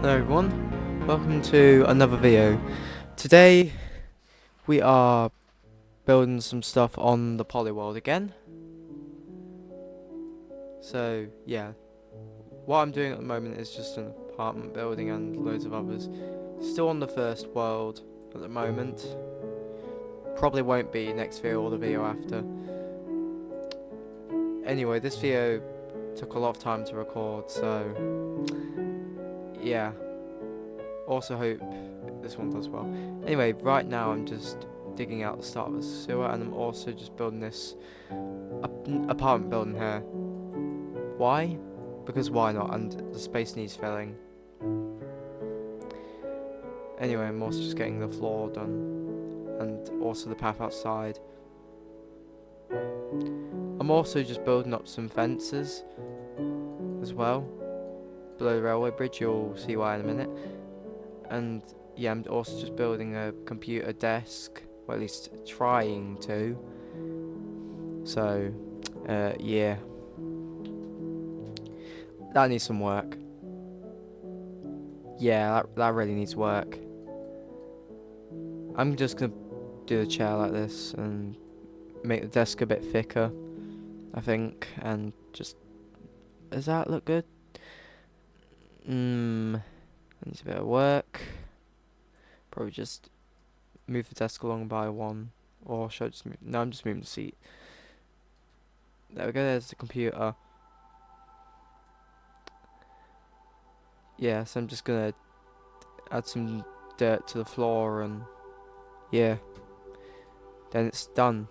Hello everyone, welcome to another video. Today we are building some stuff on the poly world again. So yeah, what I'm doing at the moment is just an apartment building and loads of others. Still on the first world at the moment. Probably won't be next video or the video after. Anyway, this video took a lot of time to record, so yeah. Also hope this one does well. Anyway, right now I'm just digging out the start of the sewer, and I'm also just building this apartment building here. Why? Because why not? And the space needs filling. Anyway, I'm also just getting the floor done, and also the path outside. I'm also just building up some fences as well below the railway bridge. You'll see why in a minute. And yeah, I'm also just building a computer desk, or at least trying to. So yeah, that needs some work. Yeah, that really needs work. I'm just gonna do the chair like this and make the desk a bit thicker, I think, and just, does that look good? That needs a bit of work. Probably just move the desk along by one, or should I just move? No, I'm just moving the seat. There we go, there's the computer. Yeah, so I'm just gonna add some dirt to the floor, and yeah, then it's done.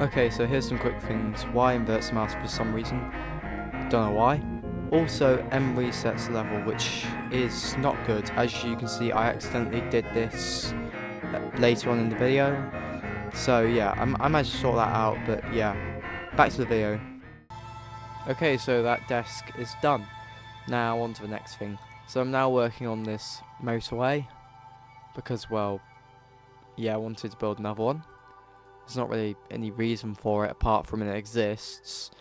Okay, so here's some quick things. Why inverts the mouse for some reason? Don't know why. Also, M resets level, which is not good. As you can see, I accidentally did this later on in the video. So yeah, I managed to sort that out, but yeah, back to the video. Okay, so that desk is done. Now on to the next thing. So I'm now working on this motorway, because well, yeah, I wanted to build another one. There's not really any reason for it apart from it exists.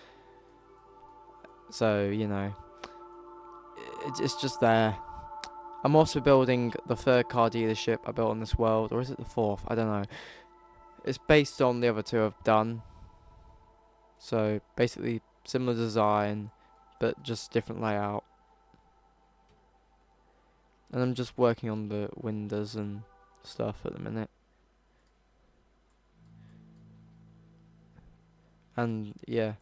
So, you know, it's just there. I'm also building the third car dealership I built on this world, or is it the fourth? I don't know. It's based on the other two I've done. So, basically, similar design, but just different layout. And I'm just working on the windows and stuff at the minute. And, yeah,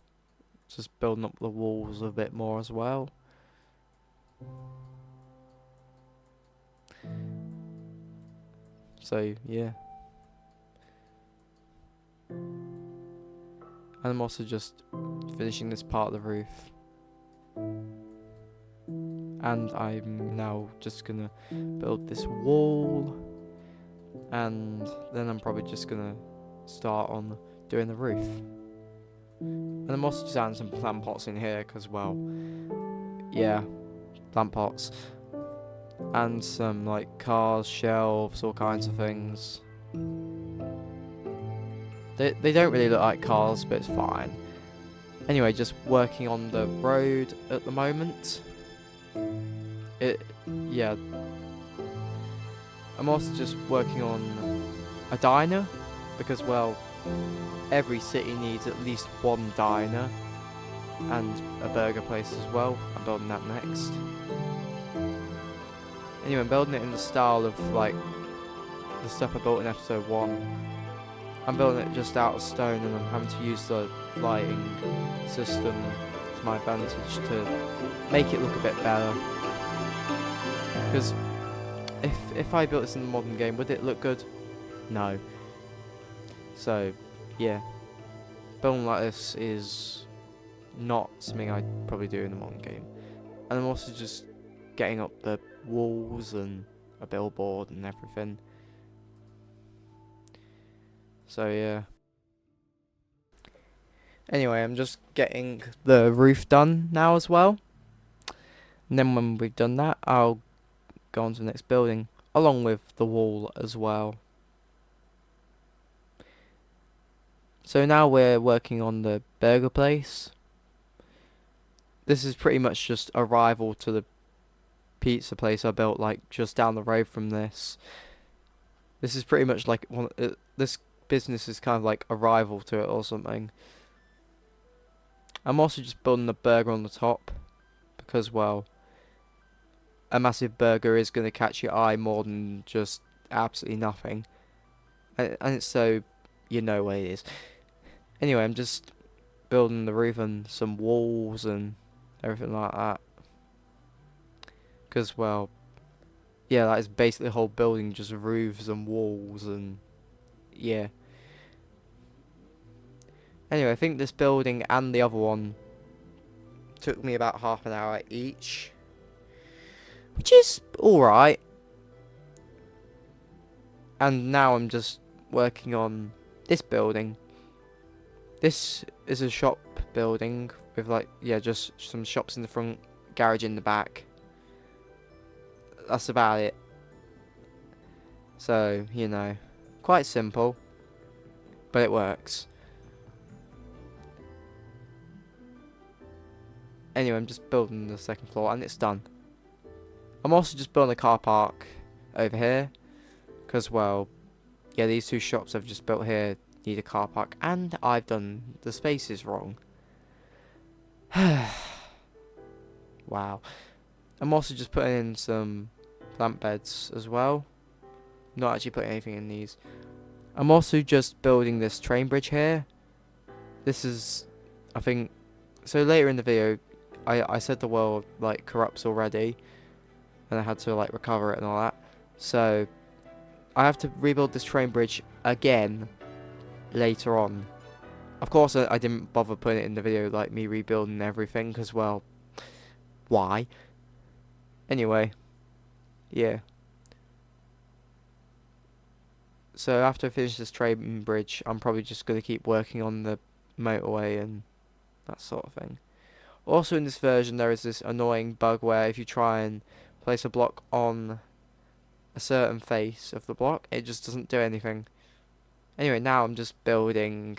just building up the walls a bit more as well. So, yeah. And I'm also just finishing this part of the roof. And I'm now just gonna build this wall. And then I'm probably just gonna start on doing the roof. And I'm also just adding some plant pots in here, because, well, yeah, plant pots. And some, like, cars, shelves, all kinds of things. They don't really look like cars, but it's fine. Anyway, just working on the road at the moment. Yeah. I'm also just working on a diner, because, well, every city needs at least one diner, and a burger place as well. I'm building that next. Anyway, I'm building it in the style of, like, the stuff I built in episode 1. I'm building it just out of stone, and I'm having to use the lighting system to my advantage to make it look a bit better. Because if I built this in the modern game, would it look good? No. So, yeah. Building like this is not something I'd probably do in the modern game. And I'm also just getting up the walls and a billboard and everything. So yeah. Anyway, I'm just getting the roof done now as well. And then when we've done that, I'll go on to the next building, along with the wall as well. So now we're working on the burger place. This is pretty much just a rival to the pizza place I built like just down the road from this. This is pretty much like this business is kind of like a rival to it or something. I'm also just building the burger on the top because, well, a massive burger is going to catch your eye more than just absolutely nothing. And it's so, you know what it is. Anyway, I'm just building the roof and some walls and everything like that. Because, well, yeah, that is basically the whole building, just roofs and walls and, yeah. Anyway, I think this building and the other one took me about half an hour each, which is alright. And now I'm just working on this building. This is a shop building with like, yeah, just some shops in the front, garage in the back. That's about it. So, you know, quite simple, but it works. Anyway, I'm just building the second floor and it's done. I'm also just building a car park over here because, well, yeah, these two shops I've just built here need a car park and I've done the spaces wrong. Wow. I'm also just putting in some plant beds as well. Not actually putting anything in these. I'm also just building this train bridge here. This is, I think, so later in the video, I said the world like corrupts already, and I had to like recover it and all that. So I have to rebuild this train bridge again later on. Of course, I didn't bother putting it in the video, like me rebuilding everything, because, well, why? Anyway, yeah. So after I finish this train bridge, I'm probably just going to keep working on the motorway and that sort of thing. Also in this version there is this annoying bug where if you try and place a block on a certain face of the block, it just doesn't do anything. Anyway, now I'm just building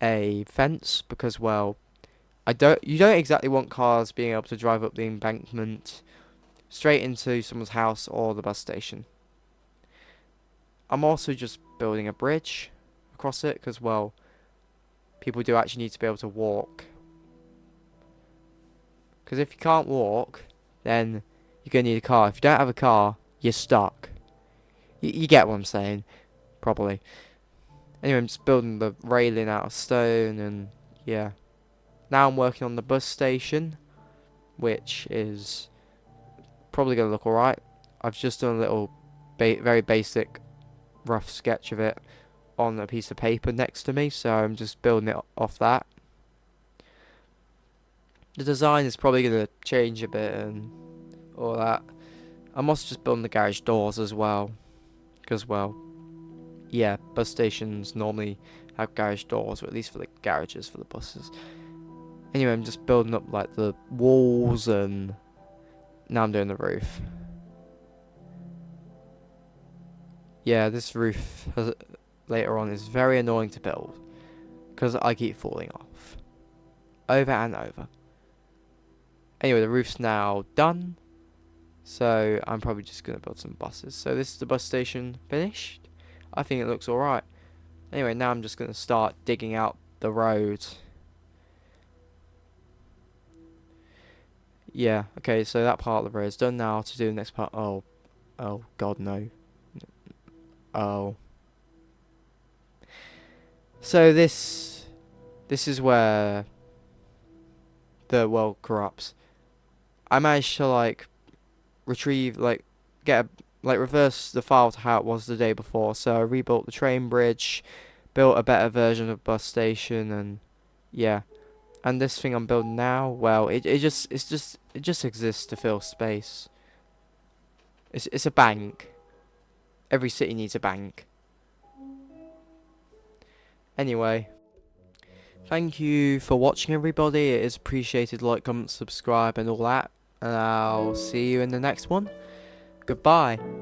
a fence because, well, you don't exactly want cars being able to drive up the embankment straight into someone's house or the bus station. I'm also just building a bridge across it because, well, people do actually need to be able to walk. Because if you can't walk, then you're going to need a car. If you don't have a car, you're stuck. You get what I'm saying, probably. Anyway, I'm just building the railing out of stone and, yeah. Now I'm working on the bus station, which is probably going to look alright. I've just done a little very basic rough sketch of it on a piece of paper next to me, so I'm just building it off that. The design is probably going to change a bit and all that. I'm also just building the garage doors as well, because, well, yeah, bus stations normally have garage doors, or at least for the garages for the buses. Anyway, I'm just building up like the walls and now I'm doing the roof. Yeah, this roof later on is very annoying to build because I keep falling off over and over. Anyway, the roof's now done, so I'm probably just going to build some buses. So this is the bus station finished. I think it looks alright. Anyway, now I'm just going to start digging out the road. Yeah, okay, so that part of the road is done now. To do the next part. Oh god, no. Oh. So this is where the world corrupts. I managed to like retrieve, like reverse the file to how it was the day before. So I rebuilt the train bridge, built a better version of bus station, and yeah. And this thing I'm building now, well, it just exists to fill space. It's a bank. Every city needs a bank. Anyway, thank you for watching, everybody. It is appreciated. Like, comment, subscribe, and all that. And I'll see you in the next one. Goodbye.